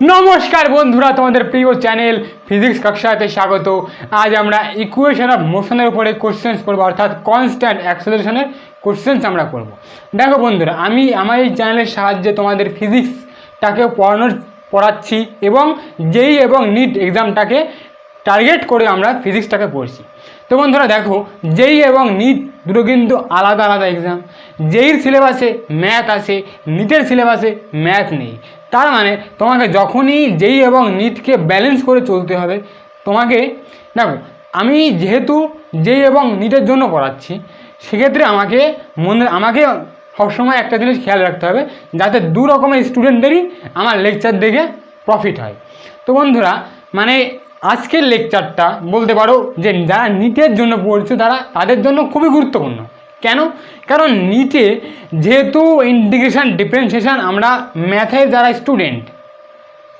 নমস্কার বন্ধুরা, তোমাদের প্রিয় চ্যানেল ফিজিক্স কক্ষাতে স্বাগত। আজ আমরা ইকুয়েশন অফ মোশনের উপরে কোশ্চেন্স করবো, অর্থাৎ কনস্ট্যান্ট অ্যাক্সেলারেশনের কোশ্চেন্স আমরা করব। দেখো বন্ধুরা, আমি আমার এই চ্যানেলের সাহায্যে তোমাদের ফিজিক্সটাকে পড়াচ্ছি এবং জেই এবং নিট এক্সামটাকে টার্গেট করে আমরা ফিজিক্সটাকে পড়ছি। তো বন্ধুরা দেখো, জেই এবং নিট দুটো কিন্তু আলাদা আলাদা এক্সাম। জেইর সিলেবাসে ম্যাথ আছে, নিটের সিলেবাসে ম্যাথ নেই। তার মানে তোমাকে যখনই জেই এবং নিটকে ব্যালেন্স করে চলতে হবে তোমাকে। দেখো, আমি যেহেতু জেই এবং নিটের জন্য পড়াচ্ছি, সেক্ষেত্রে আমাকে সবসময় একটা জিনিস খেয়াল রাখতে হবে, যাতে দু রকমের স্টুডেন্টদেরই আমার লেকচার দেখে প্রফিট হয়। তো বন্ধুরা, মানে আজকের লেকচারটা বলতে পারো যে যারা নিটের জন্য পড়ছে তাদের জন্য খুবই গুরুত্বপূর্ণ। কেন? কারণ নিটে যেহেতু ইন্টিগ্রেশন ডিফারেন্সিয়েশন আমরা ম্যাথের যারা স্টুডেন্ট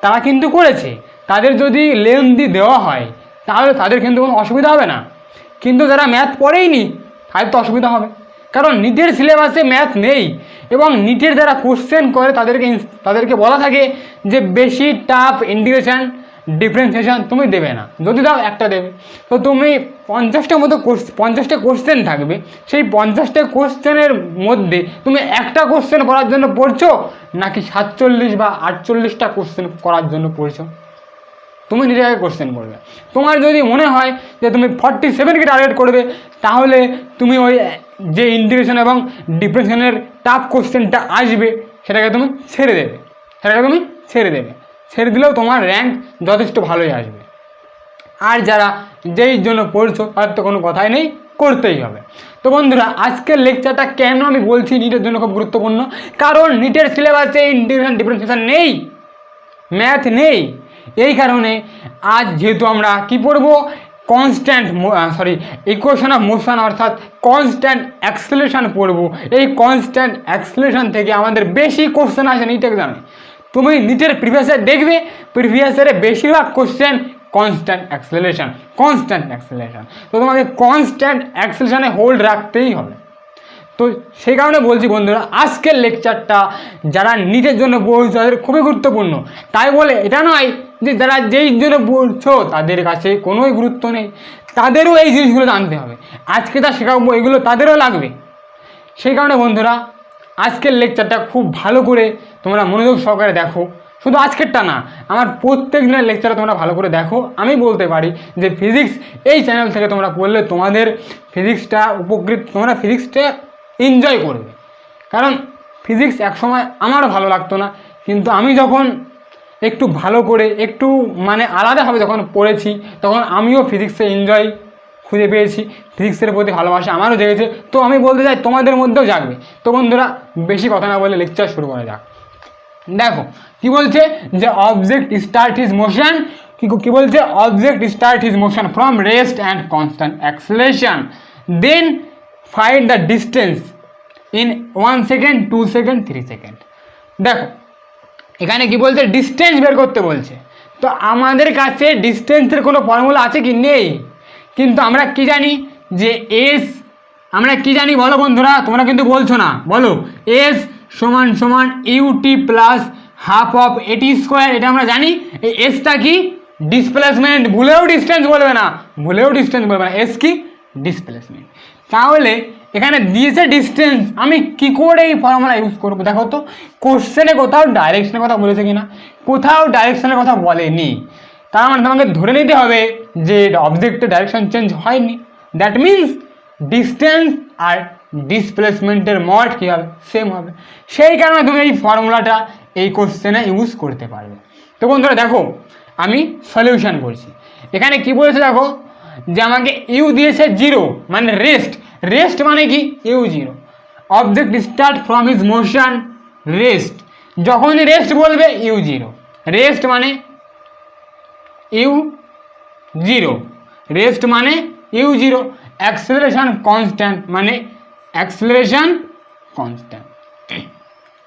তারা কিন্তু করেছে, তাদের যদি লেন্থি দেওয়া হয় তাহলে তাদের কিন্তু কোনো অসুবিধা হবে না। কিন্তু যারা ম্যাথ পড়েইনি তাদের তো অসুবিধা হবে, কারণ নিটের সিলেবাসে ম্যাথ নেই। এবং নিটের যারা কোশ্চেন করে তাদেরকে বলা থাকে যে বেশি টাফ ইন্টিগ্রেশন ডিফারেন্সিয়েশন তুমি দেবে না, যদি দাও একটা দেবে। তো তুমি 50টা কোশ্চেন থাকবে, সেই 50টা কোশ্চেনের মধ্যে তুমি একটা কোশ্চেন করার জন্য পড়ছো, নাকি 47 বা 48টা কোশ্চেন করার জন্য পড়ছো? তুমি নিজেকে কোশ্চেন করবে। তোমার যদি মনে হয় যে তুমি 47কে টার্গেট করবে, তাহলে তুমি ওই যে ইন্টিগ্রেশন এবং ডিফারেন্সিয়েশনের টাফ কোশ্চেনটা আসবে সেটাকে তুমি ছেড়ে দেবে। ছেড়ে দিলেও তোমার র্যাঙ্ক যথেষ্ট ভালোই আসবে। আর যারা যেই জন্য পড়ছো তাদের তো কোনো কথাই নেই, করতেই হবে। তো বন্ধুরা, আজকের লেকচারটা কেন আমি বলছি নিটের জন্য খুব গুরুত্বপূর্ণ, কারণ নিটের সিলেবাসে ইন্টিগ্রেশন ডিফারেন্সিয়েশন নেই, ম্যাথ নেই। এই কারণে আজ যেহেতু আমরা কি পড়বো, ইকুয়েশন অফ মোশন অর্থাৎ কনস্ট্যান্ট অ্যাক্সেলারেশন পড়বো। এই কনস্ট্যান্ট অ্যাক্সেলারেশন থেকে আমাদের বেশি কোশ্চেন আসে নিট এক্সামে। তুমি নিটের প্রিভিয়াস ইয়ার দেখবে, প্রিভিয়াস ইয়ারে বেশিরভাগ কোশ্চেন কনস্ট্যান্ট অ্যাক্সেলারেশন। তো তোমাকে কনস্ট্যান্ট অ্যাক্সেলারেশনে হোল্ড রাখতেই হবে। তো সেই কারণে বলছি বন্ধুরা, আজকের লেকচারটা যারা নিটের জন্য পড়ছো তাদের খুবই গুরুত্বপূর্ণ। তাই বলে এটা নয় যে যারা যেই জন্য পড়ছো তাদের কাছে কোনোই গুরুত্ব নেই, তাদেরও এই জিনিসগুলো জানতে হবে। আজকে যা শেখাবো এগুলো তাদেরও লাগবে। সেই কারণে বন্ধুরা, আজকের লেকচারটা খুব ভালো করে তোমরা মনোযোগ সহকারে দেখো। শুধু আজকেরটা না, আমার প্রত্যেক দিনের লেকচারে তোমরা ভালো করে দেখো। আমি বলতে পারি যে ফিজিক্স এই চ্যানেল থেকে তোমরা পড়লে তোমাদের তোমরা ফিজিক্সটা এনজয় করবে। কারণ ফিজিক্স একসময় আমারও ভালো লাগতো না, কিন্তু আমি যখন একটু ভালো করে একটু আলাদাভাবে যখন পড়েছি, তখন আমিও ফিজিক্সে এনজয় খুঁজে পেয়েছি, ফিজিক্সের প্রতি ভালোবাসা আমারও জেগেছে। তো আমি বলতে চাই তোমাদের মধ্যেও জাগবে। তো বন্ধুরা, বেশি কথা না বলে লেকচার শুরু করা যাক। দেখো কি বলছে, যে অবজেক্ট স্টার্ট হিজ মোশন, কি বলছে, object start his motion from rest and constant acceleration, then find the distance in 1 second, 2 second, 3 second. দেখো এখানে কি বলছে, ডিস্টেন্স বের করতে বলছে। তো আমাদের কাছে ডিস্টেন্সের কোনো ফর্মুলা আছে কি? নেই। কিন্তু আমরা কি জানি যে আমরা কি জানি বলো বন্ধুরা, তোমরা কিন্তু বলছো না, বলো। এস সমান সমান u t plus half of a t square, এটা আমরা জানি। এই এসটা কি? ডিসপ্লেসমেন্ট। ভুলেও ডিস্টেন্স বলবে না, এস কি? ডিসপ্লেসমেন্ট। তাহলে এখানে দিয়েছে ডিস্টেন্স, আমি কি করে এই ফর্মুলা ইউজ করবো? দেখো তো কোশ্চেনে কোথাও ডাইরেকশনের কথা বলেছে কিনা, কোথাও ডাইরেকশনের কথা বলেনি। তার মানে তোমাকে ধরে নিতে হবে যে অবজেক্টের ডাইরেকশন চেঞ্জ হয়নি। দ্যাট মিনস ডিস্টেন্স আর ডিসপ্লেসমেন্টের মড কী হবে? সেম হবে। সেই কারণে তুমি এই ফর্মুলাটা এই কোশ্চেনে ইউজ করতে পারবে। তো বন্ধুরা দেখো, আমি সলিউশন করছি। এখানে কি বলেছে দেখো, যে আমাকে ইউ দিয়েছে 0, মানে রেস্ট মানে কি? u0। Object start from his motion rest, যখনই রেস্ট বলবে u0, রেস্ট মানে u0, অ্যাক্সেলারেশন কনস্ট্যান্ট মানে অ্যাক্সেলারেশন কনস্ট্যান্ট।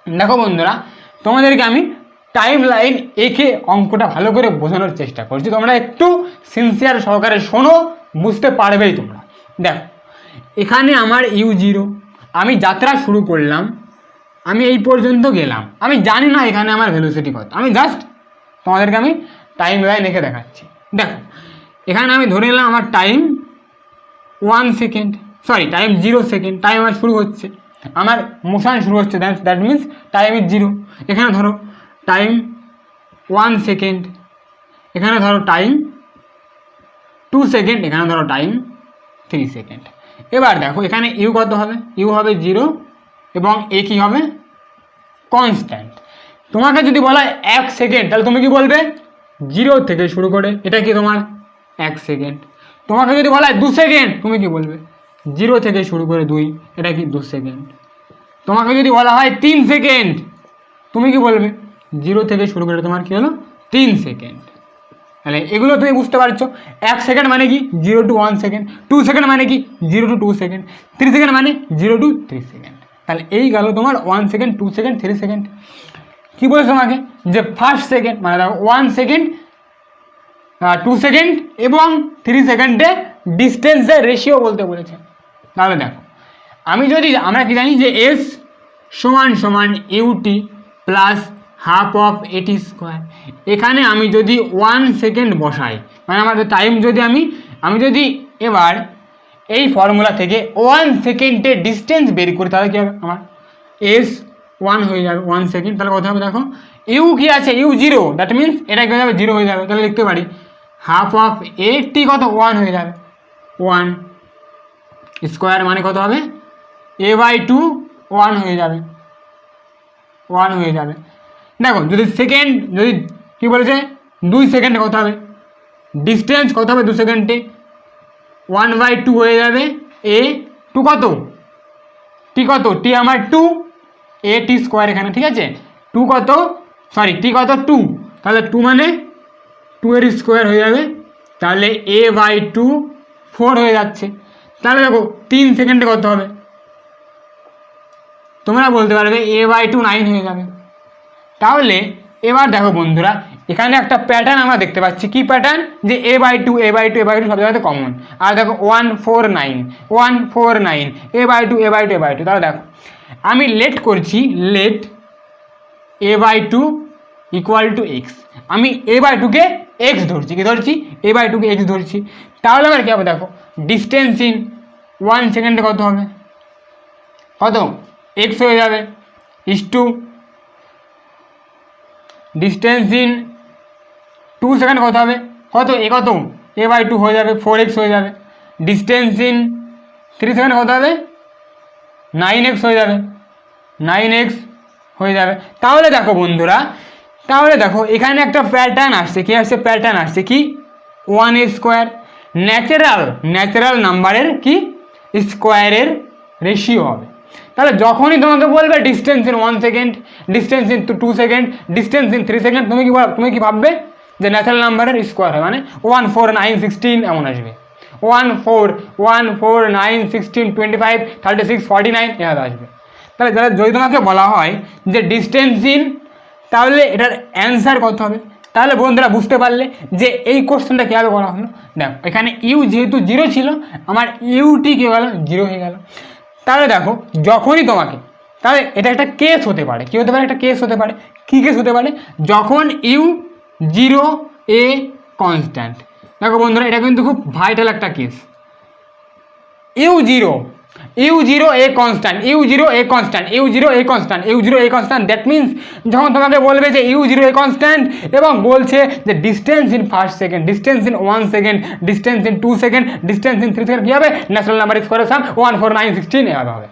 দেখো বন্ধুরা, তোমাদেরকে আমি টাইম লাইন এঁকে অঙ্কটা ভালো করে বোঝানোর চেষ্টা করছি, তোমরা একটু সিনসিয়ার সহকারে শোনো, বুঝতে পারবেই তোমরা। দেখো এখানে আমার u0, আমি যাত্রা শুরু করলাম, আমি এই পর্যন্ত গেলাম, আমি জানি না এখানে আমার ভেলোসিটি কত, আমি জাস্ট তোমাদেরকে আমি টাইম লাইন রেখে দেখাচ্ছি। দেখো এখানে আমি ধরে নিলাম আমার time 1 second, sorry time 0 second, time আমার শুরু হচ্ছে, আমার মোশন শুরু হচ্ছে, দ্যাট মিনস টাইম ইজ 0। এখানে ধরো টাইম 1 সেকেন্ড, এখানে ধরো টাইম 2 সেকেন্ড, এখানে ধরো টাইম 3 সেকেন্ড। এবার দেখো এখানে ইউ কত হবে, ইউ হবে 0 এবং এ কী হবে কনস্ট্যান্ট। তোমাকে যদি বলা হয় 1 সেকেন্ড তাহলে তুমি কি বলবে 0 থেকে শুরু করে এটা কি তোমার 1 সেকেন্ড। তোমাকে যদি বলা হয় 2 সেকেন্ড তুমি কি বলবে 0 থেকে শুরু করে 2, এটা কি 2 সেকেন্ড। তোমাকে যদি বলা হয় 3 সেকেন্ড তুমি কি বলবে 0 থেকে শুরু করে তোমার কি হলো 3 সেকেন্ড। তাহলে এগুলো তুমি বুঝতে পারছো। 1 সেকেন্ড মানে কি 0 to 1 সেকেন্ড, 2 সেকেন্ড মানে কি 0 to 2 সেকেন্ড, 3 সেকেন্ড মানে 0 to 3 সেকেন্ড। তাহলে এই গেল তোমার 1 সেকেন্ড, 2 সেকেন্ড, 3 সেকেন্ড। কী বলেছে তোমাকে যে ফার্স্ট সেকেন্ড মানে দেখো 1 সেকেন্ড, 2 সেকেন্ড এবং 3 সেকেন্ডে ডিস্টেন্সের রেশিও বলতে বলেছে। তাহলে দেখো আমরা কি জানি যে এস সমান সমান u t plus half of a t square. এখানে আমি যদি 1 সেকেন্ড বসাই মানে আমাদের টাইম যদি আমি যদি এবার এই ফর্মুলা থেকে 1 সেকেন্ডের ডিস্টেন্স বের করি তাহলে কী হবে আমার এস 1 হয়ে যাবে 1 সেকেন্ড। তাহলে কথা হবে দেখো ইউ কি আছে ইউ 0, দ্যাট মিনস এটা কী হয়ে যাবে 0 হয়ে যাবে। তাহলে লিখতে পারি হাফ অফ এটি কত 1 হয়ে যাবে, 1 স্কোয়ার মানে কত হবে a/2 1 হয়ে যাবে, 1 হয়ে যাবে। দেখো যদি সেকেন্ড যদি কী বলেছে 2 সেকেন্ডে কত হবে ডিস্টেন্স কত হবে 2 সেকেন্ডে 1/2 হয়ে যাবে এ 2 কত টি কত টি আমার 2 এ টি স্কোয়ার এখানে ঠিক আছে 2 কত সরি টি কত 2 তাহলে 2 মানে 2 এর স্কোয়ার হয়ে যাবে তাহলে a/2 4 হয়ে যাচ্ছে। তাহলে দেখো 3 সেকেন্ডে কত হবে তোমরা বলতে পারবে a/2 9 হয়ে যাবে। তাহলে এবার দেখো বন্ধুরা এখানে একটা প্যাটার্ন আমরা দেখতে পাচ্ছি, কি প্যাটার্ন যে a/2 সব জায়গাতে কমন। আর দেখো 1 4 9 a/2 তাহলে দেখো আমি লেট করছি, late a/2 equal to x. আমি a/2কে এক্স ধরছি, কি ধরছি a/2কে এক্স ধরছি। তাহলে আমার কী হবে দেখো ডিস্টেন্স ইন 1 সেকেন্ডে কত হবে কত এক্স হয়ে যাবে ইস টু ডিস্টেন্স ইন 2 সেকেন্ড কত হবে কত a/2 হয়ে যাবে 4x হয়ে যাবে। ডিস্টেন্স ইন 3 সেকেন্ড কত হবে 9x হয়ে যাবে, 9x হয়ে যাবে। তাহলে দেখো বন্ধুরা তাহলে দেখো এখানে একটা প্যাটার্ন আসছে, কি আসছে প্যাটার্ন আসছে কি 1 স্কোয়ার ন্যাচারাল নাম্বারের কি স্কোয়ারের রেশিও হবে। তাহলে যখনই তোমাকে বলবে distance in 1 second, distance in 2 second, distance in 3 second, তুমি কি ভাববে যে ন্যাচারাল নাম্বারের স্কোয়ার হয় মানে 1 4 9 16 এমন আসবে, 1 4 9 16 25 36 49 এভাবে আসবে। তাহলে যদি তোমাকে বলা হয় যে ডিস্টেন্স ইন তাহলে এটার অ্যান্সার কত হবে। তাহলে বন্ধুরা বুঝতে পারলে যে এই কোশ্চেনটা কীভাবে করা হলো। দেখো এখানে ইউ যেহেতু 0 ছিল আমার ইউটি কী হলো 0 হয়ে গেল। তাহলে দেখো যখনই তোমাকে তাহলে এটা একটা কেস হতে পারে, কী হতে পারে একটা কেস হতে পারে, কী কেস হতে পারে যখন ইউ 0 এ কনস্ট্যান্ট। দেখো বন্ধুরা এটা কিন্তু খুব ভাইটাল একটা case, u 0 a constant, u0 a constant, that means যখন তোমাকে বলবে যে u0 a কনস্ট্যান্ট এবং বলছে যে distance in first second, distance in 1 second, distance in 2 second, distance in 3 second কী হবে ন্যাচারাল নাম্বার স্কোয়ারের সাম 1 4 9 16 এভাবে হবে।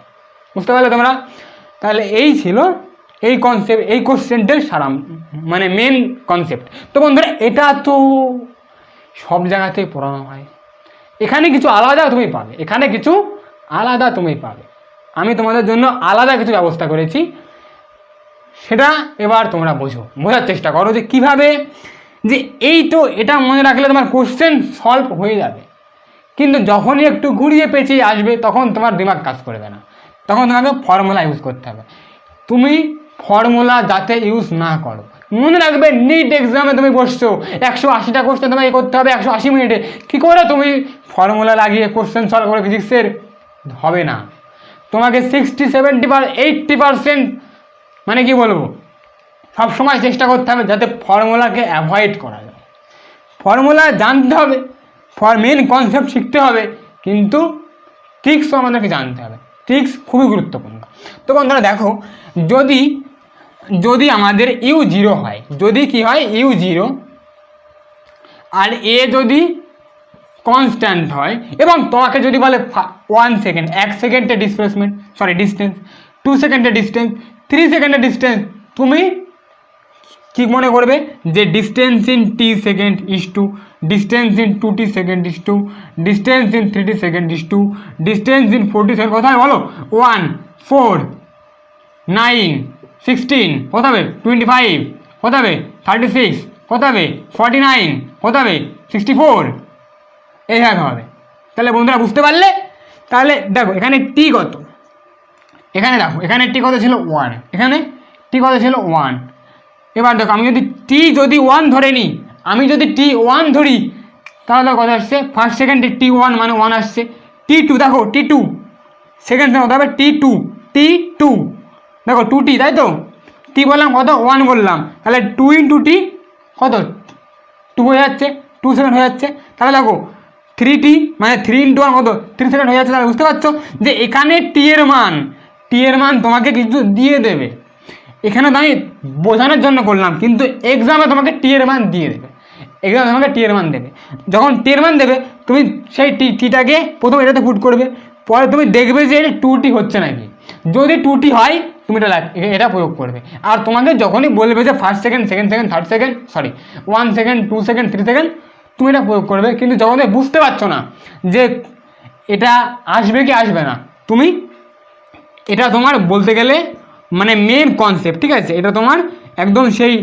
বুঝতে পারলে তোমরা। তাহলে এই ছিল এই কনসেপ্ট, এই কোশ্চেনটার সারাম মানে মেন কনসেপ্ট। তো বন্ধুরা এটা তো সব জায়গাতেই পড়ানো হয়, এখানে কিছু আলাদা তুমি পাবে, এখানে কিছু আলাদা তুমি পাবে। আমি তোমাদের জন্য আলাদা কিছু ব্যবস্থা করেছি, সেটা এবার তোমরা বোঝার চেষ্টা করো যে কীভাবে যে এই তো এটা মনে রাখলে তোমার কোশ্চেন সলভ হয়ে যাবে, কিন্তু যখনই একটু ঘুরিয়ে পেঁচিয়ে আসবে তখন তোমার দিমাগ কাজ করবে না, তখন তোমাকে ফর্মুলা ইউজ করতে হবে। তুমি ফর্মুলা যাতে ইউজ না করো, মনে রাখবে নিট এক্সামে তুমি বসছো 180টা কোশ্চেন তোমাকে করতে হবে 180 মিনিটে, কী করে তুমি ফর্মুলা লাগিয়ে কোশ্চেন সলভ করে ফিজিক্সের হবে না। তোমাকে 60 70 80% মানে কি বলবো সবসময় চেষ্টা করতে হবে যাতে ফর্মুলাকে অ্যাভয়েড করা যায়। ফর্মুলা জানতে হবে, মেন কনসেপ্ট শিখতে হবে, কিন্তু ট্রিক্সও আমাদেরকে জানতে হবে। ট্রিক্স খুবই গুরুত্বপূর্ণ। তো বন্ধুরা দেখো, যদি আমাদের u0 হয়, যদি কি হয় u0 আর a যদি কনস্ট্যান্ট হয়, এবং তোমাকে যদি বলে 1 সেকেন্ড, 1 সেকেন্ডের ডিসপ্লেসমেন্ট, ডিস্টেন্স, 2 সেকেন্ডের ডিস্টেন্স, 3 সেকেন্ডের ডিস্টেন্স, তুমি কি মনে করবে যে distance in t second is to distance in 2t second is to distance in 3t second is to distance in 40 second. কোথায় বলো? 1, 4, 9, 16, কত হবে? 25, কত হবে? 36, কত হবে? 49, কত হবে? 64, এইভাবে হবে। তাহলে বন্ধুরা বুঝতে পারলে? তাহলে দেখো এখানে টি কত, এখানে দেখো এখানে টি কত ছিল? 1, এখানে টি কত ছিল? 1। এবার দেখো আমি যদি টি 1 ধরে নিই, আমি যদি t1 ধরি, তাহলে কত আসছে? ফার্স্ট সেকেন্ডে t1 মানে 1 আসছে। t2 দেখো, t2 সেকেন্ড কত হবে? t2 দেখো 2t, তাই তো? t বললাম কত? 1 বললাম, তাহলে 2 × t কত? 2 হয়ে যাচ্ছে, 2 সেকেন্ড হয়ে যাচ্ছে। তাহলে দেখো 3t মানে 3 × 1 কত? 3 সেকেন্ড হয়ে যাচ্ছে। তাহলে বুঝতে পারছো যে এখানে টি এর মান তোমাকে কিছু দিয়ে দেবে। এখানে তো আমি বোঝানোর জন্য করলাম, কিন্তু এক্সামে তোমাকে টি এর মান দিয়ে দেবে। এক্সামে তোমাকে টি এর মান দেবে। যখন টি এর মান দেবে, তুমি সেই টিটাকে প্রথমে এটাতে পুট করবে, পরে তুমি দেখবে যে এটা 2t হচ্ছে নাকি। যদি 2t হয়, তুমি এটা প্রয়োগ করবে। আর তোমাকে যখনই বলবে যে first second, second second, third second, 1 second, 2 second, 3 second, তুমি এটা প্রয়োগ করবে। কিন্তু যখন তুমি বুঝতে পারছো না যে এটা আসবে কি আসবে না, তুমি এটা তোমার বলতে গেলে মানে মেন কনসেপ্ট, ঠিক আছে? এটা তোমার একদম সেই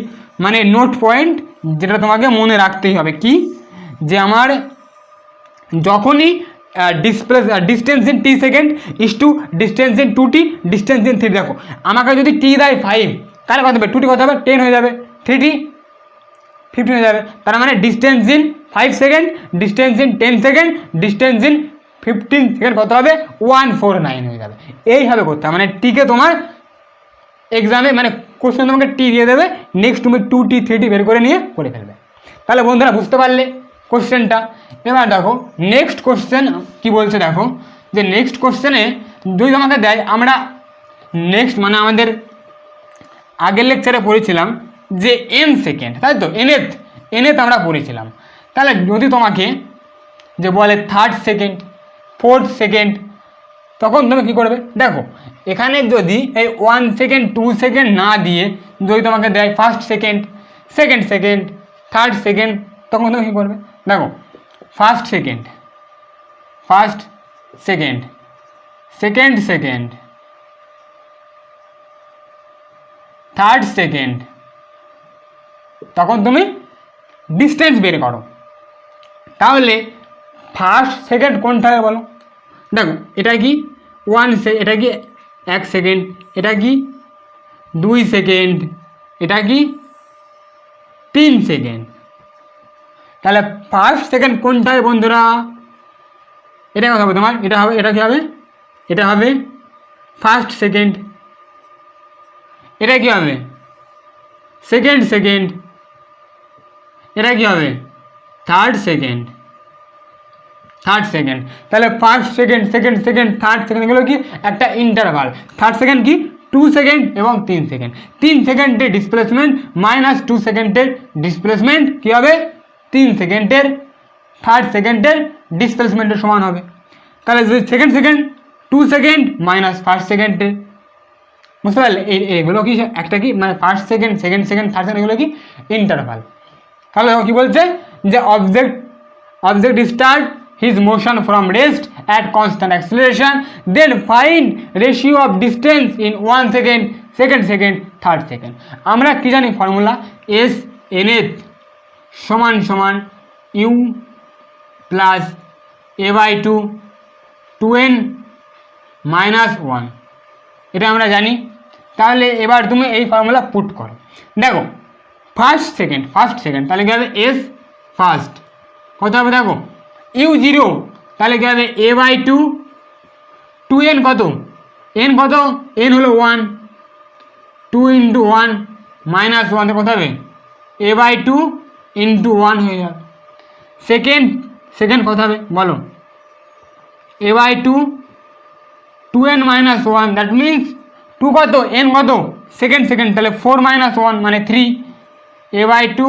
মানে নোট পয়েন্ট, যেটা তোমাকে মনে রাখতেই হবে। কি যে আমার যখনই distance in t second is to distance in 2t distance in 3, দেখো আমাকে যদি t দেয় 5, তাহলে কত হবে? 2t কত হবে? 10 হয়ে যাবে, 3t 15 হয়ে যাবে। তার মানে distance in 5 second, distance in 10 second, distance in 15 second কত হবে? 149 হয়ে যাবে। এইভাবে করতে হবে। মানে টিকে তোমার এক্সামে মানে কোশ্চেন তোমাকে টি দিয়ে দেবে, নেক্সট তুমি 2t 3t বের করে নিয়ে করে ফেলবে। তাহলে বন্ধুরা বুঝতে পারলে কোশ্চেনটা? এবার দেখো নেক্সট কোশ্চেন কি বলছে। দেখো যে নেক্সট কোশ্চেনে যদি তোমাকে দেয়, আমরা নেক্সট মানে আমাদের আগের লেকচারে পড়েছিলাম যে n সেকেন্ড, তাই তো? nth আমরা পড়েছিলাম। তাহলে যদি তোমাকে যে বলে থার্ড সেকেন্ড, ফোর্থ সেকেন্ড, তখন তুমি কী করবে? দেখো এখানে যদি এই 1 সেকেন্ড 2 সেকেন্ড না দিয়ে যদি তোমাকে দেয় first second, second second, third second, তখন তুমি কী করবে? দেখো first second, second second, third second, তখন তুমি ডিস্টেন্স বের করো। তাহলে ফার্স্ট সেকেন্ড কোনটা হবে বলো? দেখো এটা কি 1 সেকেন্ড, এটা কি 1 সেকেন্ড, এটা কি 2 সেকেন্ড, এটা কি 3 সেকেন্ড। তাহলে ফার্স্ট সেকেন্ড কোনটা হবে বন্ধুরা? এটা কথা হবে তোমার, এটা হবে, এটা কি হবে? এটা হবে ফার্স্ট সেকেন্ড। এটা কি হবে? Second second. এটা কি হবে? Third second. তাহলে first second, second second, third second, এগুলো কি একটা ইন্টারভাল। থার্ড সেকেন্ড কি 2 সেকেন্ড এবং 3 সেকেন্ড। 3 সেকেন্ডের ডিসপ্লেসমেন্ট মাইনাস 2 সেকেন্ডের ডিসপ্লেসমেন্ট কী হবে? 3 সেকেন্ডের থার্ড সেকেন্ডের ডিসপ্লেসমেন্টের সমান হবে। তাহলে যদি সেকেন্ড 2 সেকেন্ড মাইনাস ফার্স্ট সেকেন্ডের, বুঝতে পারলে? এগুলো কি একটা কি মানে first second, second second, third second, এগুলো কি ইন্টারভাল। তাহলে কি বলছে যে object start his motion from rest at constant acceleration, then find ratio of distance in 1 second, second second, third second. আমরা কি জানি ফর্মুলা? s nth সমান সমান u plus a/2 2n minus 1, এটা আমরা জানি। তাহলে এবার তুমি এই ফর্মুলা পুট করো। দেখো ফার্স্ট সেকেন্ড, তাহলে কী হবে? s ফার্স্ট কত হবে? দেখো u0, তাহলে কী হবে? a/2 2n কত? n কত? n হলো 1, 2 × 1 মাইনাস ওয়ান কত হবে a/2 ইন্টু 1 হয়ে যাবে। সেকেন্ড কত হবে বলো, a/2 2n minus 1, that means 2 কত n কত সেকেন্ড, তাহলে 4 মাইনাস 1 মানে 3, a/2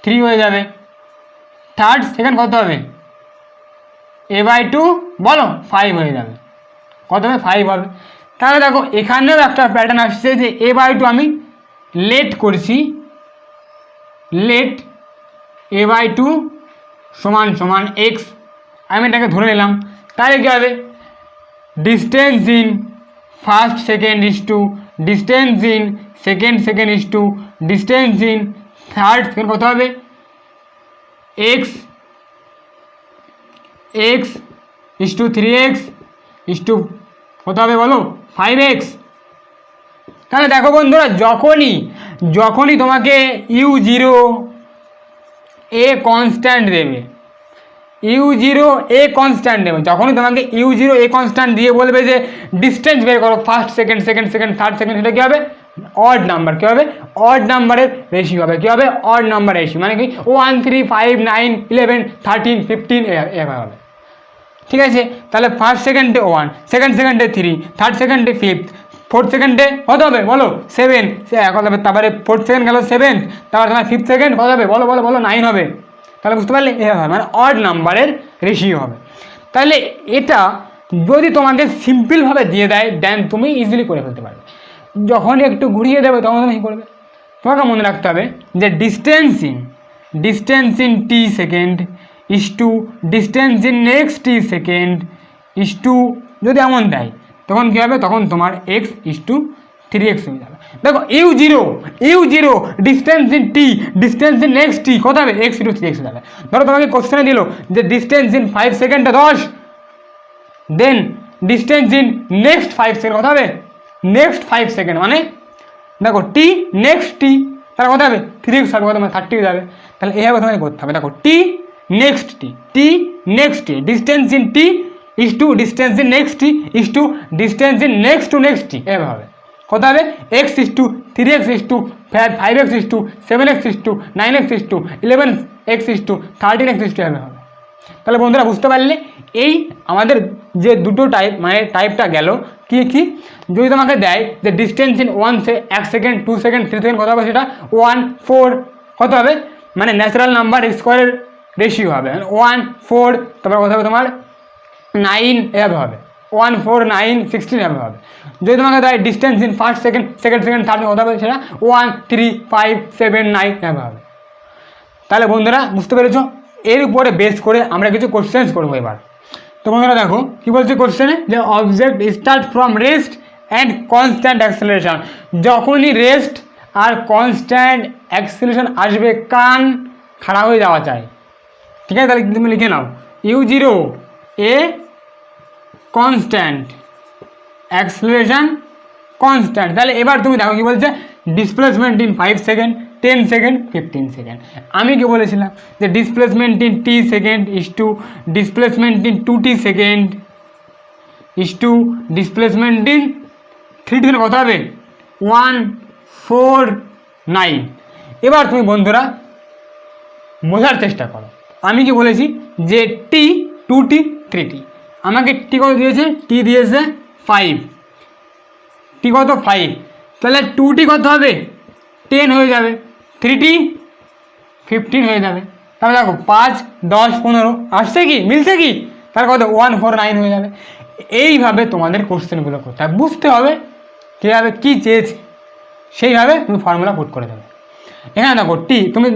3 হয়ে যাবে। সেকেন্ড কত হবে a/2 বলো 5 হয়ে যাবে, কত হবে 5 হবে। তাহলে দেখো এখানেও একটা প্যাটার্ন আসছে যে a/2 আমি লেট করছি, লেট a/2 সমান x, আমি এটাকে ধরে নিলাম। তাহলে কী হবে, distance in first second is to distance in second is to distance in third second কত হবে x is to 3x is to কত হবে বলো 5x। তাহলে দেখো বন্ধুরা, যখনই তোমাকে u0 a কনস্ট্যান্ট দেবে, যখনই তোমাকে u0 a কনস্ট্যান্ট দিয়ে বলবে যে ডিস্টেন্স বের করো ফার্স্ট সেকেন্ড থার্ড সেকেন্ড, সেটা কী হবে অড নাম্বার, কী হবে অড নাম্বারের রেশিও হবে, কী হবে অড নাম্বার রেশিও, মানে কি 1 3 5 9 11 13 15 এভাবে হবে। ঠিক আছে, তাহলে ফার্স্ট সেকেন্ডে 1, সেকেন্ড সেকেন্ডে 3, থার্ড সেকেন্ডে 5, ফোর্থ সেকেন্ডে কত হবে বলো 7, কত হবে, তারপরে ফোর্থ সেকেন্ড গেল 7, তারপরে তোমার ফিফথ সেকেন্ড কত হবে বলো 9 হবে। তাহলে বুঝতে পারলে এভাবে মানে অড নাম্বারের রেশিও হবে। তাহলে এটা যদি তোমাকে সিম্পলভাবে দিয়ে দেয় দেন তুমি ইজিলি করে ফেলতে পারবে। যখনই একটু ঘুরিয়ে দেবে তখন তুমি কী করবে, তোমাকে মনে রাখতে হবে যে distance in t second is to distance in next t second is to, যদি এমন দেয় তখন কী হবে, তখন তোমার x ইস টু 3x হয়ে যাবে। দেখো u0 distance in t, distance in next t কত হবে x ইস টু 3x হয়ে যাবে। ধরো তোমাকে কোশ্চেনে দিল যে ডিস্টেন্স ইন 5 সেকেন্ডে 10, দেন ডিস্টেন্স ইন নেক্সট 5 সেকেন্ড কত হবে, নেক্সট 5 সেকেন্ড মানে দেখো t নেক্সট t, তাহলে কত হবে 3x হবে, কত মানে 30 হয়ে যাবে। তাহলে এইভাবে তোমাকে করতে হবে। দেখো t next t, distance in t is to distance in next t is to distance in next t, এভাবে হবে। কত হবে x is to 3x is to 5x is to 7x is to 9x is to 11x is to 13x is to এভাবে হবে। তাহলে বন্ধুরা বুঝতে পারলে এই আমাদের যে দুটো টাইপ, মানে টাইপটা গেল কি যদি তোমাকে দেয় যে distance in 1 second 2 second 3 second কত হবে, সেটা 1 4 কত হবে, মানে ন্যাচারাল নাম্বার স্কোয়ারের রেশিও হবে 1 4, তারপর কত হবে তোমার 9 এভাবে হবে, 1 4 9 16 এভাবে হবে। যদি তোমাকে দেয় distance in first second third কত হবে, সেটা 1 3 5 7 9 এভাবে হবে। তাহলে বন্ধুরা বুঝতে পেরেছো, এর উপরে বেস করে আমরা কিছু কোশ্চেন্স করবো এবার। তো বন্ধুরা দেখো কী বলছে কোশ্চেনে, যে object start from rest and constant acceleration, যখনই রেস্ট আর কনস্ট্যান্ট অ্যাক্সেলারেশন আসবে কান খাড়া হয়ে যাওয়া চাই। ঠিক আছে, তাহলে তুমি লিখে নাও u0 a constant acceleration constant. তাহলে এবার তুমি দেখো কী বলছে, displacement in 5 second 10 second 15 second. আমি কি বলেছিলাম যে displacement in t second is to displacement in 2t second is to displacement in 3t second কত হবে 1 4 9। এবার তুমি বন্ধুরা বোঝার চেষ্টা করো, আমি কি বলেছি যে t 2t 3t, আমাকে t কত দিয়েছে, t দিয়েছে 5, t কত 5, তাহলে 2t কত হবে 10 হয়ে যাবে, 3t 15 হয়ে যাবে। তাহলে দেখো 5 10 15 আসছে কি, মিলছে কি, তাহলে কত 1 4 9 হয়ে যাবে। এইভাবে তোমাদের কোশ্চেনগুলো করতে হবে, বুঝতে হবে কীভাবে কী চেয়েছে, সেইভাবে তুমি ফর্মুলা পুট করে দেবে। এখানে দেখো টি, তুমি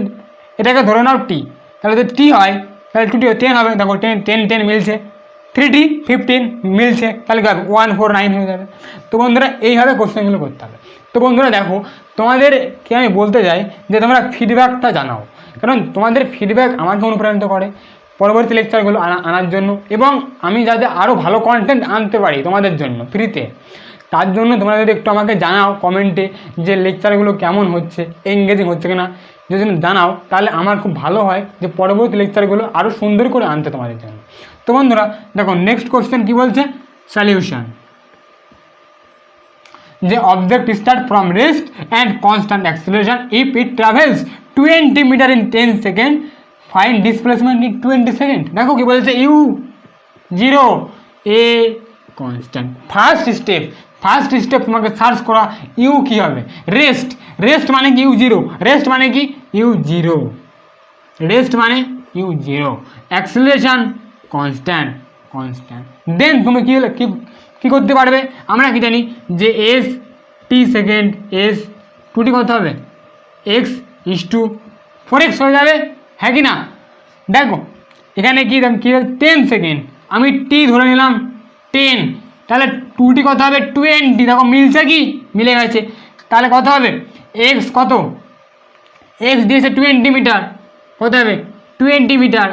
এটাকে ধরে নাও টি, তাহলে যদি টি হয় তাহলে 2t 10 হবে, দেখো 10 মিলছে, 3t 15 মিলছে, তাহলে কি হবে 1 4 9 হয়ে যাবে। তো বন্ধুরা এইভাবে কোশ্চেনগুলো করতে হবে। তো বন্ধুরা দেখো তোমাদেরকে আমি বলতে চাই যে তোমরা ফিডব্যাকটা জানাও, কারণ তোমাদের ফিডব্যাক আমাকে অনুপ্রাণিত করে পরবর্তী লেকচারগুলো আনার জন্য, এবং আমি যাতে আরও ভালো কন্টেন্ট আনতে পারি তোমাদের জন্য ফ্রিতে, তার জন্য তোমরা যদি একটু আমাকে জানাও কমেন্টে যে লেকচারগুলো কেমন হচ্ছে, এঙ্গেজিং হচ্ছে কিনা, যদি জানাও তাহলে আমার খুব ভালো হয় যে পরবর্তী লেকচারগুলো আরও সুন্দর করে আনতে তোমাদের জন্য। তো বন্ধুরা দেখো নেক্সট কোশ্চেন কী বলছে, সলিউশন। যে object start from rest and constant acceleration if it travels 20 meter in 10 second find displacement in 20 second. দেখো কি বলেছে, u zero a constant. First step তোমাকে সার্চ করা ইউ কী হবে, রেস্ট মানে কি ইউ জিরো, রেস্ট মানে কি ইউ জিরো, রেস্ট মানে u zero, acceleration constant, then তুমি কী করতে পারবে, আমরা কি জানি যে এস টি সেকেন্ড, এস টুটি কত হবে, এক্স ইস টু 4x হয়ে যাবে, হ্যাঁ কি না। দেখো এখানে কি 10 সেকেন্ড, আমি টি ধরে নিলাম 10, তাহলে টুটি কত হবে 20, দেখো মিলছে কি, মিলে গেছে। তাহলে কত হবে এক্স, কত এক্স দিয়েছে 20 মিটার, কত হবে 20 মিটার,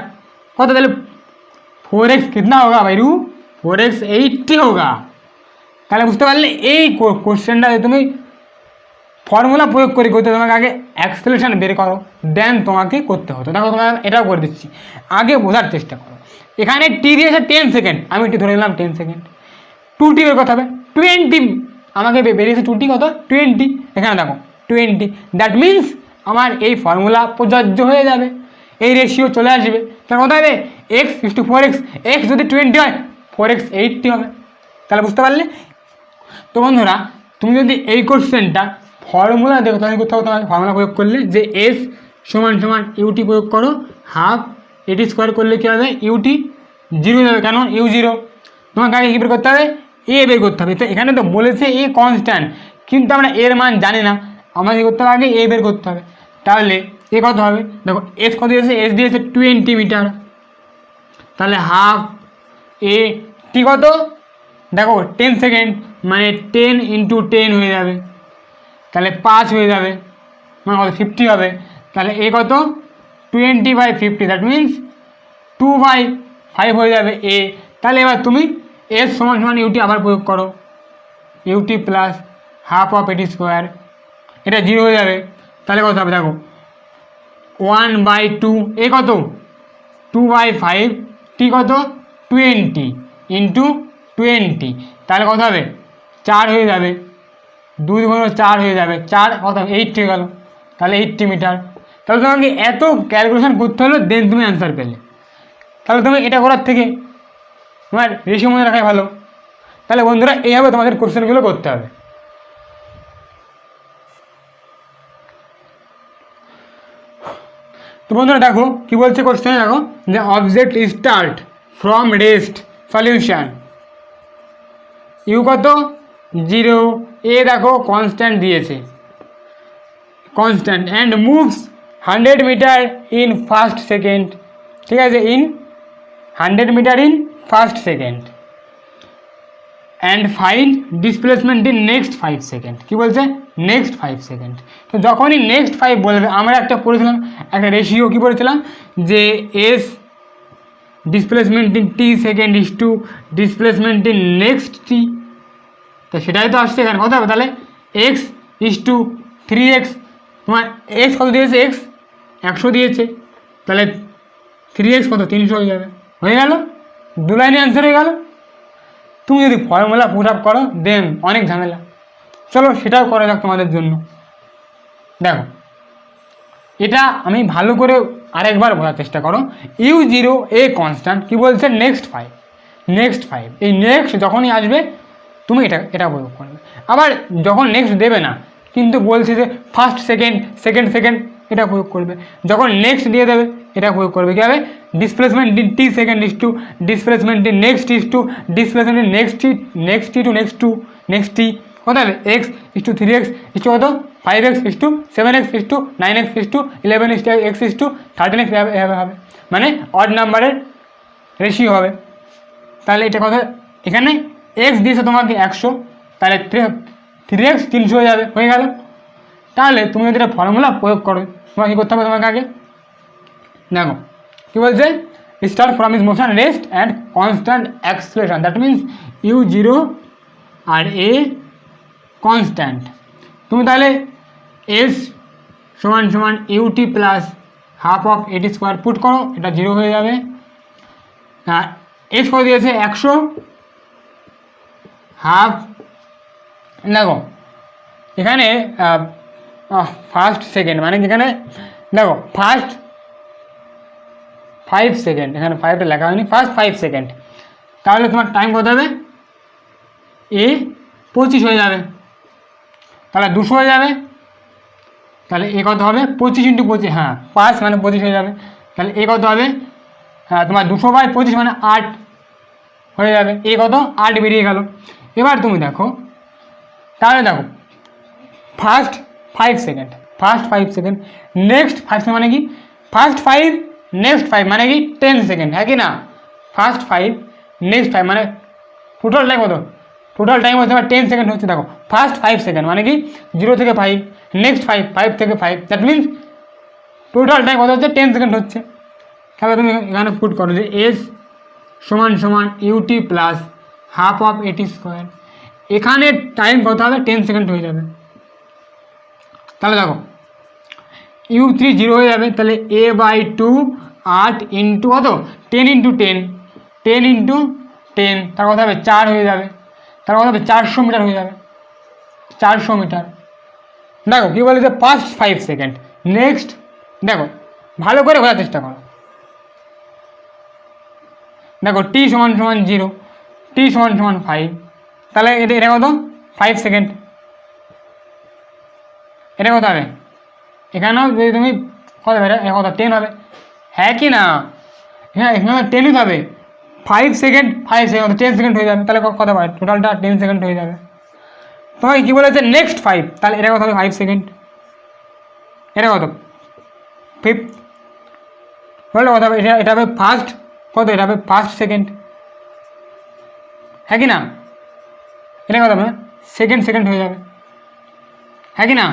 কত তাহলে 4x कितना होगा भाई रू, 4x 80 होगा। তাহলে বুঝতে পারলে এই কোশ্চেনটা তুমি ফর্মুলা প্রয়োগ করে করতে, তোমাকে আগে অ্যাক্সেলারেশন বের করো, দেন তোমাকে করতে হতো। দেখো তোমাকে এটাও করে দিচ্ছি, আগে বোঝার চেষ্টা করো। এখানে টি দিয়েছে 10 সেকেন্ড, আমি টি ধরে নিলাম 10 সেকেন্ড, 2t বের করতে হবে 20, আমাকে বেরিয়েছে 2t কত 20, এখানে দেখো 20, দ্যাট মিনস আমার এই ফর্মুলা প্রযোজ্য হয়ে যাবে, এই রেশিও চলে আসবে। তাহলে কত হবে x is two 4x, x যদি 20 হয় 4x 80 হবে। তাহলে বুঝতে পারলে। তো বন্ধুরা তুমি যদি এই কোশ্চেনটা ফর্মুলা দেখো, তাহলে কোথাও তোমার ফর্মুলা প্রয়োগ করলে যে এস সমান সমান ইউটি প্রয়োগ করো, হাফ এটি স্কোয়ার করলে কী হবে ইউটি জিরো যাবে, কেন ইউ জিরো, তোমাকে আগে কী বের করতে হবে এ বের করতে হবে। তো এখানে তো বলেছে এ কনস্ট্যান্ট, কিন্তু আমরা এর মান জানি না, আমাদের কী করতে হবে আগে এ বের করতে হবে। তাহলে এ কত হবে, দেখো এস কত দিয়েছে, এস দিয়েছে 20 মিটার, তাহলে হাফ এ টি কত, দেখো 10 সেকেন্ড মানে 10 ইন্টু 10 হয়ে যাবে, তাহলে 5 হয়ে যাবে, মানে কত 50 হবে। তাহলে এ কত 20/50, দ্যাট মিনস 2/5 হয়ে যাবে এ। তাহলে এবার তুমি এস সমান সমান ইউটি আবার প্রয়োগ করো, UT plus half of a t square, এটা 0 হয়ে যাবে। তাহলে কত হবে দেখো 1/2, এ কত 2/5, টি কত 20 ইন্টু 20, তাহলে কত হবে 4 হয়ে যাবে, 2 গুণ 4 হয়ে যাবে, 4 কত 8 হয়ে গেল, তাহলে 80 মিটার। তাহলে তোমাকে এত ক্যালকুলেশন করতে হলো, দেন তুমি অ্যান্সার পেলে। তাহলে তুমি এটা করার থেকে তোমার রেশিও মনে রাখাই ভালো। তাহলে বন্ধুরা এইভাবে তোমাদের কোশ্চেনগুলো করতে হবে। তো বন্ধুরা দেখো কি বলছে কোশ্চেনে, দেখো যে object start from rest solution, u কত 0, এ দেখো কনস্ট্যান্ট দিয়েছে, constant, and moves 100 meter in first second, ঠিক আছে, in 100 meter in first second, and find displacement in next 5 second. কী বলছে নেক্সট 5 সেকেন্ড। তো যখনই নেক্সট 5 বলবে, আমরা একটা পড়েছিলাম একটা রেশিও, কী বলেছিলাম যে S displacement in t second is to displacement in next টি, তো সেটাই তো আসছে এখানে। কত হবে তাহলে এক্স ইস টু 3x, তোমার এক্স কত দিয়েছে, এক্স 100 দিয়েছে, তাহলে 3x কত 300 হয়ে যাবে, হয়ে গেল, 2 লাইনে অ্যান্সার হয়ে গেল। তুমি যদি ফর্মুলা পুট আপ করো দেন অনেক ঝামেলা, চলো সেটাও করা যাক তোমাদের জন্য। দেখো এটা আমি ভালো করে আরেকবার বোঝার চেষ্টা করো, ইউ জিরো এ কনস্ট্যান্ট, কী বলছে নেক্সট 5, এই নেক্সট যখনই আসবে তুমি এটা প্রয়োগ করবে। আবার যখন নেক্সট দেবে না, কিন্তু বলছে যে ফার্স্ট সেকেন্ড এটা প্রয়োগ করবে, যখন নেক্সট দিয়ে দেবে এটা প্রয়োগ করবে। কী হবে displacement in t second is to displacement in next is to displacement in next t to next t, কত হবে x is to 3x is to কত 5x is to 7x is to 9x is to 11x is to 13x এভাবে হবে, মানে odd নাম্বারের ratio হবে। তাহলে এটা কথা, এখানে এক্স দিয়েছে তোমাকে 100, তাহলে 3x 300 হয়ে যাবে, হয়ে গেল। তাহলে তুমি যদি এটা ফর্মুলা প্রয়োগ করো, তোমাকে কী করতে হবে, তোমাকে আগে দেখো কী বলছে start from is motion rest and constant acceleration, that means u zero আর এ কনস্ট্যান্ট। তুমি তাহলে এস সমান সমান u t plus half of a t square put করো, এটা 0 হয়ে যাবে। এস করে দিয়েছে 100, হাফ দেখো এখানে ফার্স্ট সেকেন্ড মানে এখানে দেখো ফার্স্ট 5 সেকেন্ড, এখানে 5টা লেখা হয়নি, ফার্স্ট 5 সেকেন্ড, তাহলে তোমার টাইম কত হবে? এ 25 হয়ে যাবে, তাহলে 200 হয়ে যাবে, তাহলে এ কত হবে? 25 × 25, হ্যাঁ 5 মানে 25 হয়ে যাবে, তাহলে এ কত হবে? হ্যাঁ তোমার 200/25 মানে 8 হয়ে যাবে, এ কত? 8 বেরিয়ে গেল। এবার তুমি দেখো, তাহলে দেখো first 5 second, first 5 second, next 5 second মানে কি? ফার্স্ট 5 নেক্সট 5 মানে কি? 10 সেকেন্ড, হ্যাঁ কি না? ফার্স্ট 5 নেক্সট 5 মানে টোটাল টাইম কত? টোটাল টাইম হচ্ছে আমার 10 সেকেন্ড হচ্ছে। দেখো ফার্স্ট 5 সেকেন্ড মানে কি? 0 থেকে 5, নেক্সট 5, 5 থেকে 5, দ্যাট মিনস টোটাল টাইম কত হচ্ছে? 10 সেকেন্ড হচ্ছে। তাহলে তুমি এখানে পুট করো যে এস সমান সমান u t plus half of a t square, এখানে টাইম কত হবে? 10 সেকেন্ড হয়ে যাবে। তাহলে দেখো u3 0 হয়ে যাবে, তাহলে a/2 8 ইন্টু কত? 10 × 10, 10 × 10, তার কথা হবে 4 হয়ে যাবে, তার কথা হবে 400 মিটার হয়ে যাবে, 400 মিটার। দেখো কী বলে যে ফার্স্ট 5 সেকেন্ড, নেক্সট দেখো ভালো করে বোঝার চেষ্টা করো। দেখো t সমান সমান 0, t সমান সমান 5, তাহলে এটা কত? 5 সেকেন্ড, এটা কত হবে? এখানেও যদি তুমি কত হবে? এটা কত? 10 হবে, হ্যাঁ কি না? হ্যাঁ এখানে 10ই হবে, 5 সেকেন্ড 5 সেকেন্ড 10 সেকেন্ড হয়ে যাবে, তাহলে কত পাবে? টোটালটা 10 সেকেন্ড হয়ে যাবে। তোমাকে কী বলেছে? নেক্সট 5, তাহলে এটা কত হবে? 5 সেকেন্ড, এটা কত? 5 বললে কত হবে? এটা হবে ফার্স্ট কত? এটা হবে ফার্স্ট সেকেন্ড, হ্যাঁ কি না? এটা কত হবে? সেকেন্ড সেকেন্ড হয়ে যাবে, হ্যাঁ কি না?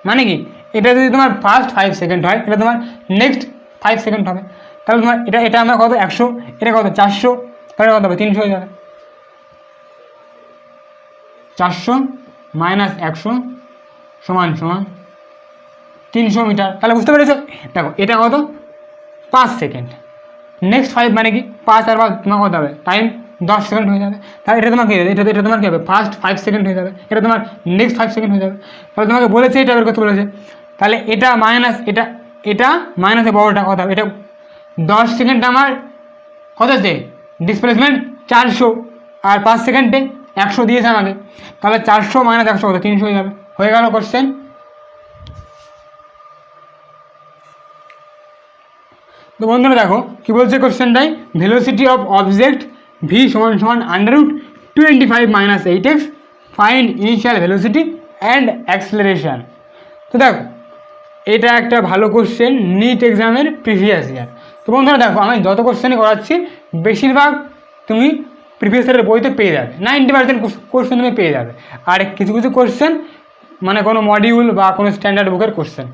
মানে কি এটা যদি তোমার ফার্স্ট 5 সেকেন্ড হয়, এটা তোমার নেক্সট 5 সেকেন্ড হবে, তাহলে তোমার এটা আমরা কত? 100, এটা কত? 400, তাহলে কত হবে? 300 হয়ে যাবে। 400 - 100 সমান সমান 300 মিটার। তাহলে বুঝতে পেরেছো? দেখো এটা কত? 5 সেকেন্ড, নেক্সট 5 মানে কি? 5 আর 5 তোমার কত হবে? টাইম 10 সেকেন্ড হয়ে যাবে, তাহলে এটা তোমার কী হবে? এটা তোমার কী হবে? ফার্স্ট 5 সেকেন্ড হয়ে যাবে, এটা তোমার নেক্সট 5 সেকেন্ড হয়ে যাবে। তাহলে তোমাকে বলেছে এটা বের করতে বলেছে, তাহলে এটা মাইনাস এটা মাইনাসে বড়টা কত হবে? এটা 10 সেকেন্ড আমার কত আছে? ডিসপ্লেসমেন্ট 400, আর 5 সেকেন্ডে 100 দিয়েছে আমাকে, তাহলে 400 - 100 কত? 300 হয়ে যাবে। হয়ে গেল কোশ্চেন। তো বন্ধুরা দেখো কী বলছে কোশ্চেনটাই, ভেলোসিটি অফ অবজেক্ট ভি সমান সমান √25 - 8x, find initial velocity and acceleration. তো দেখো এটা একটা ভালো কোশ্চেন নিট এক্সামের প্রিভিয়াস ইয়ার। তো বন্ধুরা দেখো আমি যত কোশ্চেনই করাচ্ছি বেশিরভাগ তুমি প্রিভিয়াস ইয়ারের বইতে পেয়ে যাবে, 90% কোশ্চেন তুমি পেয়ে যাবে, আর কিছু কিছু কোশ্চেন মানে কোনো মডিউল বা কোনো স্ট্যান্ডার্ড বুকের কোশ্চেন।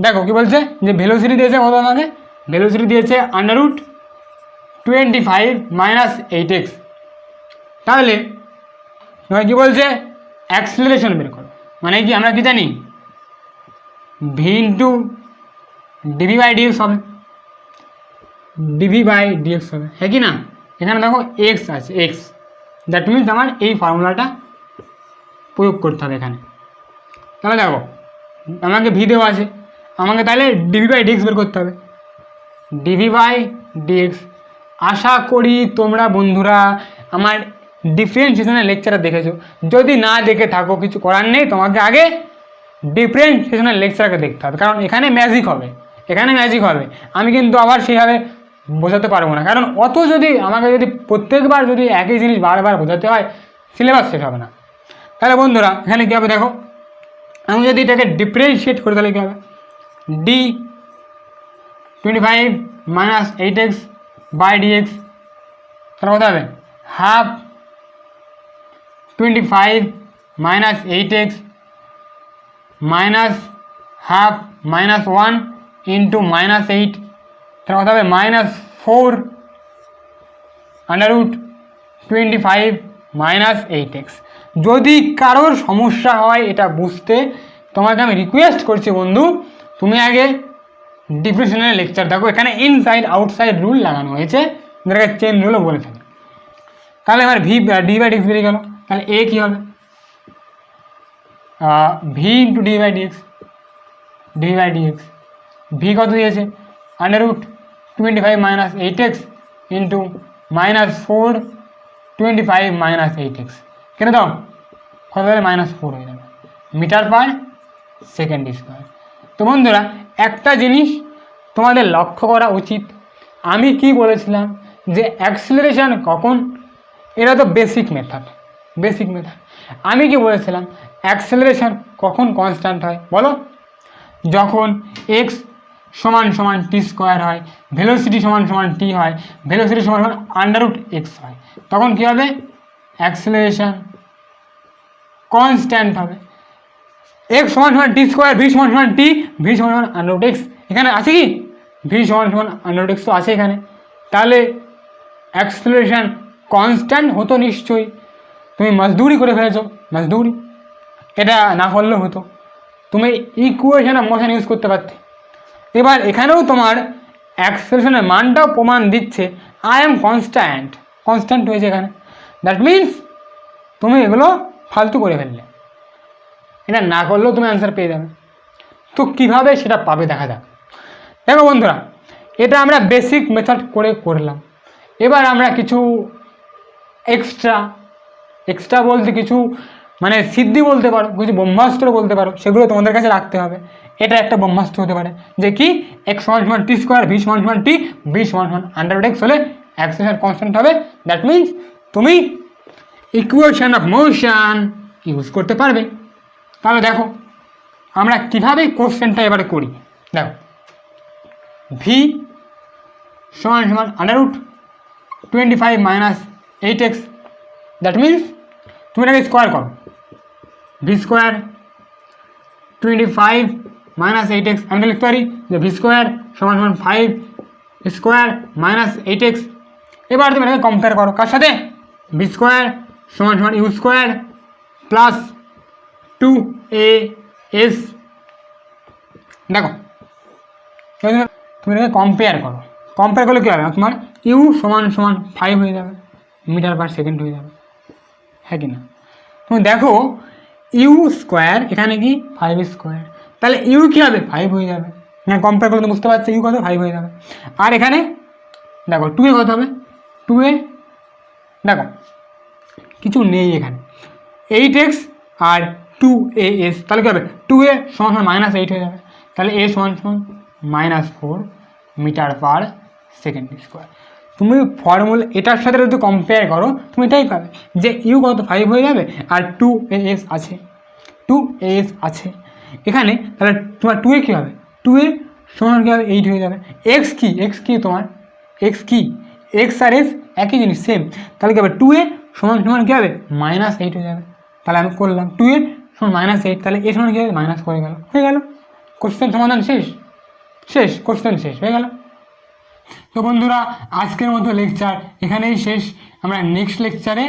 দেখো কী বলছে যে ভেলোসিটি দিয়েছে কত? আমাকে ভেলোসিটি দিয়েছে √25 - 8x, তাহলে তোমার কী বলছে? অ্যাক্সেলারেশন বের করো। মানে কি আমরা কি জানি? v × dv/dx হবে, dv/dx হবে, হ্যাঁ কি না? এখানে দেখো x আছে, x, দ্যাট মিনস আমার এই ফর্মুলাটা প্রয়োগ করতে হবে এখানে। তাহলে দেখো আমাকে v দেওয়া আছে, আমাকে তাহলে dv/dx বের করতে হবে, dv/dx। আশা করি তোমরা বন্ধুরা আমার ডিফারেন্সিয়েশনের লেকচার দেখেছো, যদি না দেখে থাকো কিছু করার নেই, তোমাকে আগে ডিফারেন্সিয়েশনের লেকচারকে দেখতে হবে, কারণ এখানে ম্যাজিক হবে, এখানে ম্যাজিক হবে। আমি কিন্তু আবার সেইভাবে বোঝাতে পারবো না, কারণ অত যদি আমাকে যদি প্রত্যেকবার যদি একই জিনিস বারবার বোঝাতে হয় সিলেবাস শেষ হবে না। তাহলে বন্ধুরা এখানে কী হবে? দেখো আমি যদি এটাকে ডিফারেন্সিয়েট করি তাহলে কী হবে? d25 - 8x/dx, তাহলে কত হবে? Half 25 - 8x minus half -1 into -8, তাহলে কত হবে? -4 √25 - 8x। যদি কারোর সমস্যা হয় এটা বুঝতে, তোমাকে আমি রিকোয়েস্ট করছি বন্ধু তুমি আগে ডিফারেন্সিয়েশনের লেকচার দেখো, এখানে ইনসাইড আউটসাইড রুল লাগানো হয়েছে, যেটাকে চেন রুলও বলে থাকে। তাহলে আমার d/dx বেরিয়ে গেল, তাহলে a কী হবে? V into d by d x, v কত দিয়েছে √25 minus 8x into -4 minus 8x, কেন দাও কত হলে -4 হয়ে যাবে মিটার পার সেকেন্ড স্কোয়ার। তো বন্ধুরা একটা জিনিস তোমাদের লক্ষ্য করা উচিত, আমি কি বলেছিলাম যে অ্যাক্সিলারেশন কখন, এটা তো বেসিক মেথড, আমি কি বলেছিলাম অ্যাক্সিলারেশন কখন কনস্ট্যান্ট হয় বলো, যখন x সমান সমান টি স্কোয়ার হয়, ভেলোসিটি সমান সমান টি হয়, ভেলোসিটি সমান সমান √x হয়, তখন কী হবে অ্যাক্সিলারেশন কনস্ট্যান্ট হবে। x সমান সমান টি স্কোয়ার, ভি সমান সমান টি, ভি সমান সমান √x, এখানে আছে কি ভি সমান সমান √x তো আছে এখানে, তাহলে অ্যাক্সিলারেশন কনস্ট্যান্ট হতো নিশ্চয়ই। তুমি মজদুরি করে ফেলেছো, মজদুরি, এটা না করলেও হতো, তুমি ইকুয়েশন অফ মোশন ইউজ করতে পারতে। এবার এখানেও তোমার অ্যাক্সিলারেশনের মানটাও প্রমাণ দিচ্ছে আই এম কনস্ট্যান্ট হয়েছে এখানে, দ্যাট মিনস তুমি এগুলো ফালতু করে ফেললে, এটা না করলেও তুমি অ্যান্সার পেয়ে যাবে। তো কীভাবে সেটা পাবে দেখা যাক। দেখো বন্ধুরা, এটা আমরা বেসিক মেথড করে করলাম, এবার আমরা কিছু এক্সট্রা বলতে কিছু মানে সিদ্ধি বলতে পারো, কিছু ব্রহ্মাস্ত্র বলতে পারো, সেগুলো তোমাদের কাছে রাখতে হবে। এটা একটা ব্রহ্মাস্ত্র হতে পারে যে কি x সমান সমান টি স্কোয়ার, ভি সমান সমান টি, ভি সমান সমান √x হলে অ্যাক্সিলারেশন কনস্ট্যান্ট হবে, দ্যাট মিনস তুমি ইকুয়েশন অফ মোশন ইউজ করতে পারবে। তাহলে দেখো আমরা কীভাবে কোশ্চেনটা এবারে করি। দেখো ভি সমান সমান √25 মাইনাস 8x, দ্যাট মিনস তুমি এটাকে স্কোয়ার করো, ভি স্কোয়ার 25 মাইনাস 8x, আমি তো লিখতে পারি যে ভি স্কোয়ার সমান সমান 5 স্কোয়ার মাইনাস 8x। এবার তুমি এটাকে কম্পেয়ার করো কার সাথে, ভি স্কোয়ার সমান সমান ইউ স্কোয়ার প্লাস 2as। দেখো তুমি এটাকে কম্পেয়ার করলে কী হবে, তোমার ইউ সমান সমান 5 হয়ে যাবে, মিটার পার সেকেন্ড হয়ে যাবে, হ্যাঁ কি না। তুমি দেখো ইউ স্কোয়ার এখানে কি 5 স্কোয়ার, তাহলে ইউ কী হবে 5 হয়ে যাবে, হ্যাঁ কম্পেয়ার করলে বুঝতে পারছো ইউ কত 5 হয়ে যাবে। আর এখানে দেখো 2a কত হবে, 2a দেখো কিছু নেই এখানে 8x আর 2as, তাহলে কী হবে 2a সমান সমান -8 হয়ে যাবে, তাহলে a সমান সমান -4 মিটার পার সেকেন্ড স্কোয়ার। তুমি ফর্মুলা এটার সাথে যদি কম্পেয়ার করো তুমি এটাই পাবে যে ইউ কত 5 হয়ে যাবে আর 2as আছে এখানে, তাহলে তোমার 2a কী হবে, 2a সমান কী হবে 8 হয়ে যাবে। x কি তোমার x আর s একই জিনিস সেম, তাহলে কী হবে 2a সমান সমান কী হবে -8 হয়ে যাবে। তাহলে আমি করলাম 2a সমান -8, তাহলে a সমান কী হবে -4 হয়ে গেল, কোশ্চেন সমাধান শেষ কোশ্চেন শেষ হয়ে গেল। তো বন্ধুরা আজকের মতো লেকচার এখানেই শেষ, আমরা নেক্সট লেকচারে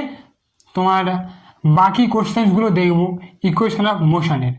তোমার বাকি কোশ্চেনগুলো দেখব ইকুয়েশন অফ মোশনের।